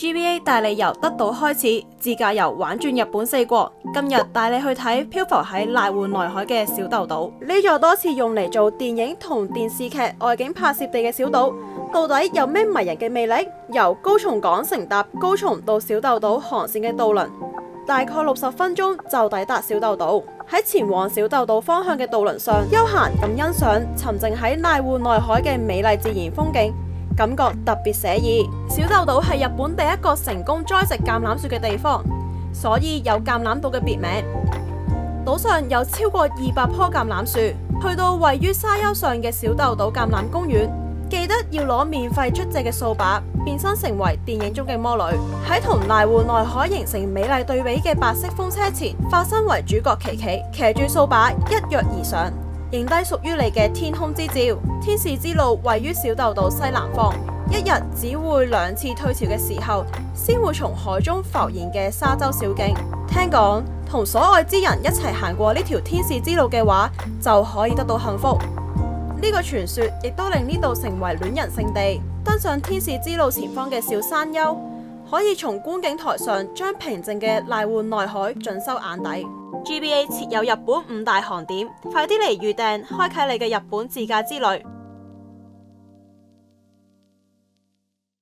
GBA 帶你由德島開始，自駕遊玩轉日本四國。今日帶你去睇漂浮喺瀨戶內海嘅小豆島。呢座多次用嚟做電影同電視劇外景拍攝地嘅小島，到底有咩迷人嘅魅力？由高松港乘搭高松到小豆島航線嘅渡輪，大概60分鐘就抵達小豆島。喺前往小豆島方向嘅渡輪上，悠閒咁欣賞沉靜喺瀨戶內海嘅美麗自然風景，感覺特別寫意。小豆島係日本第一個成功栽植橄欖樹嘅地方，所以有橄欖島嘅別名。島上有超過200棵橄欖樹。去到位於沙丘上嘅小豆島橄欖公園，記得要攞免費出借嘅掃把，變身成為電影中嘅魔女。喺同瀨戶內海形成美麗對比嘅白色風車前，化身為主角琪琪，騎住掃把一躍而上，影低屬於你嘅天空之照。天使之路位於小豆島西南方，一日只會2次退潮嘅時候，先會從海中浮現嘅沙洲小徑。聽講同所愛之人一齊行過呢條天使之路嘅話，就可以得到幸福。呢個傳說亦都令呢度成為戀人聖地。登上天使之路前方嘅小山丘，可以從觀景台上將平靜嘅瀨戶內海盡收眼底。GBA 設有日本5大航點，快啲嚟預訂，開啟你嘅日本自駕之旅。